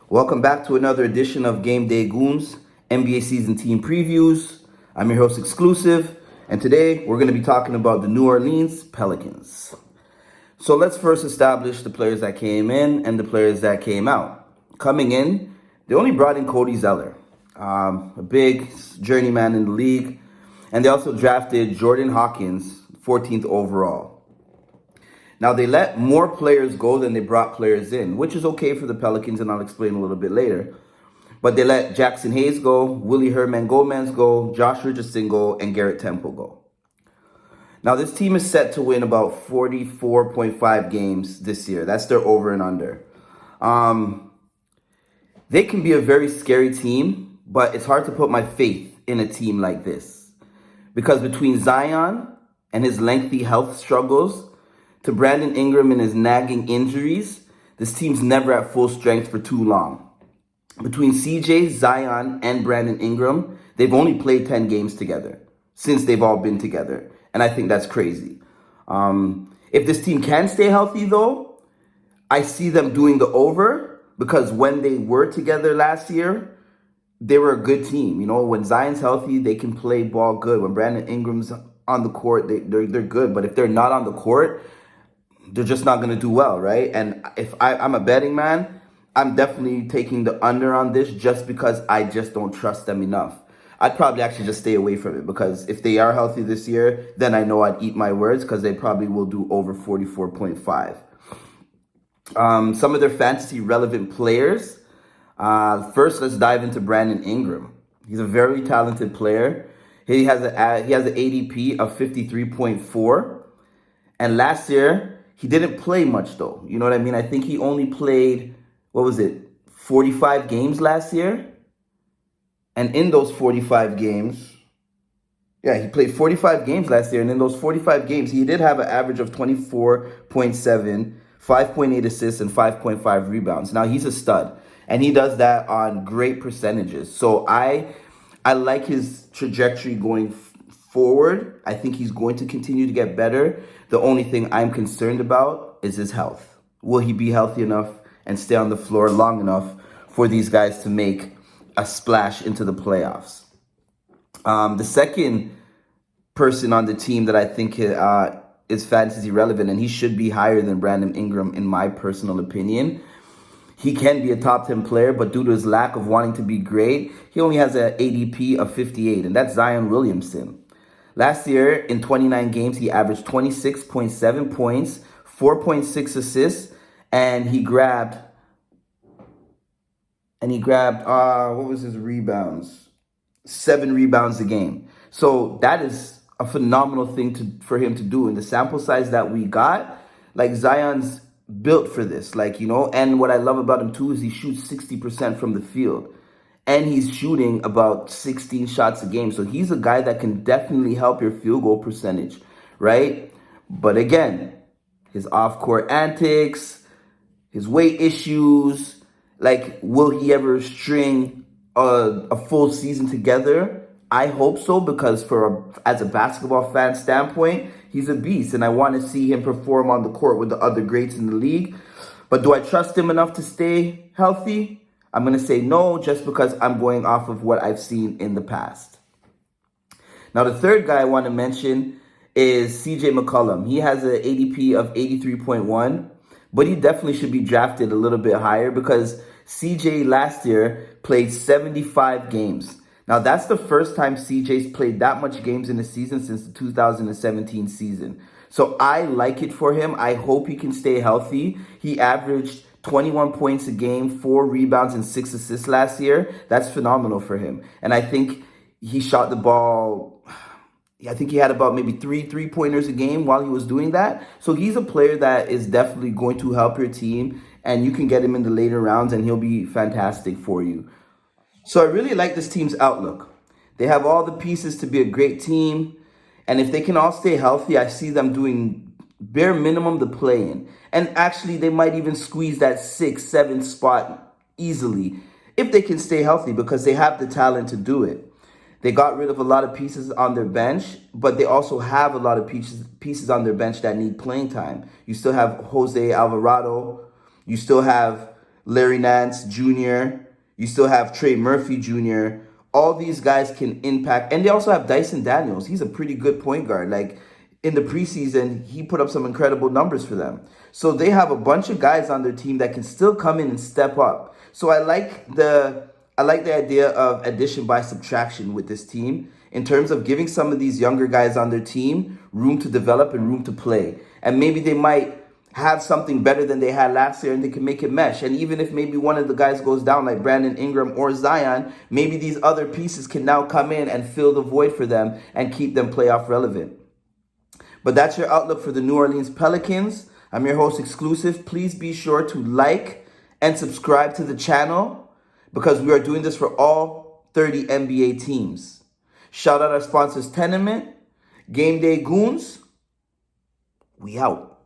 Welcome back to another edition of Game Day Goons, NBA season team previews. I'm your host, Exclusive, and today we're going to be talking about the New Orleans Pelicans. So let's first establish the players that came in and the players that came out. Coming in, they only brought in Cody Zeller, a big journeyman in the league, and they also drafted Jordan Hawkins, 14th overall. Now, they let more players go than they brought players in, which is okay for the Pelicans, and I'll explain a little bit later. But they let Jackson Hayes go, Willie Herman-Gomez go, Josh Richardson go, and Garrett Temple go. Now, this team is set to win about 44.5 games this year. That's their over and under. They can be a very scary team, but it's hard to put my faith in a team like this. Because between Zion and his lengthy health struggles, to Brandon Ingram and his nagging injuries, this team's never at full strength for too long. Between CJ, Zion, and Brandon Ingram, they've only played 10 games together since they've all been together. And I think that's crazy. If this team can stay healthy, though, I see them doing the over because when they were together last year, they were a good team. You know, when Zion's healthy, they can play ball good. When Brandon Ingram's on the court, they're good. But if they're not on the court, they're just not going to do well, right? And if I'm a betting man, I'm definitely taking the under on this just because I just don't trust them enough. I'd probably actually just stay away from it because if they are healthy this year, then I know I'd eat my words because they probably will do over 44.5. Some of their fantasy relevant players. First, let's dive into Brandon Ingram. He's a very talented player. He has an ADP of 53.4. And last year, he didn't play much, though. You know what I mean? I think he only played, 45 games last year? And in those 45 games, he played 45 games last year. And in those 45 games, he did have an average of 24.7, 5.8 assists, and 5.5 rebounds. Now, he's a stud. And he does that on great percentages. So I like his trajectory going forward. I think he's going to continue to get better. The only thing I'm concerned about is his health. Will he be healthy enough and stay on the floor long enough for these guys to make a splash into the playoffs? The second person on the team that I think is fantasy relevant, and he should be higher than Brandon Ingram in my personal opinion. He can be a top 10 player, but due to his lack of wanting to be great, he only has an ADP of 58, and that's Zion Williamson. Last year, in 29 games, he averaged 26.7 points, 4.6 assists, and he grabbed, what was his rebounds? 7 rebounds a game. So that is a phenomenal thing for him to do. In the sample size that we got, like Zion's built for this, and what I love about him too is he shoots 60% from the field. And he's shooting about 16 shots a game. So he's a guy that can definitely help your field goal percentage, right? But again, his off-court antics, his weight issues, will he ever string a full season together? I hope so, because as a basketball fan standpoint, he's a beast. And I want to see him perform on the court with the other greats in the league. But do I trust him enough to stay healthy? I'm going to say no, just because I'm going off of what I've seen in the past. Now, the third guy I want to mention is CJ McCollum. He has an ADP of 83.1, but he definitely should be drafted a little bit higher because CJ last year played 75 games. Now, that's the first time CJ's played that much games in a season since the 2017 season. So I like it for him. I hope he can stay healthy. He averaged 21 points a game, 4 rebounds, and 6 assists last year. That's phenomenal for him. And I think he shot the ball, I think he had about maybe 3 3-pointers a game while he was doing that. So he's a player that is definitely going to help your team, and you can get him in the later rounds, and he'll be fantastic for you. So I really like this team's outlook. They have all the pieces to be a great team, and if they can all stay healthy, I see them doing bare minimum the play-in. And actually, they might even squeeze that 6-7 spot easily if they can stay healthy because they have the talent to do it. They got rid of a lot of pieces on their bench, but they also have a lot of pieces on their bench that need playing time. You still have Jose Alvarado. You still have Larry Nance Jr. You still have Trey Murphy Jr. All these guys can impact. And they also have Dyson Daniels. He's a pretty good point guard. Like, in the preseason, he put up some incredible numbers for them. So they have a bunch of guys on their team that can still come in and step up. So I like the idea of addition by subtraction with this team in terms of giving some of these younger guys on their team room to develop and room to play. And maybe they might have something better than they had last year and they can make it mesh. And even if maybe one of the guys goes down like Brandon Ingram or Zion, maybe these other pieces can now come in and fill the void for them and keep them playoff relevant. But that's your outlook for the New Orleans Pelicans. I'm your host, Exclusive. Please be sure to like and subscribe to the channel because we are doing this for all 30 NBA teams. Shout out our sponsors, Tenement, Game Day Goons. We out.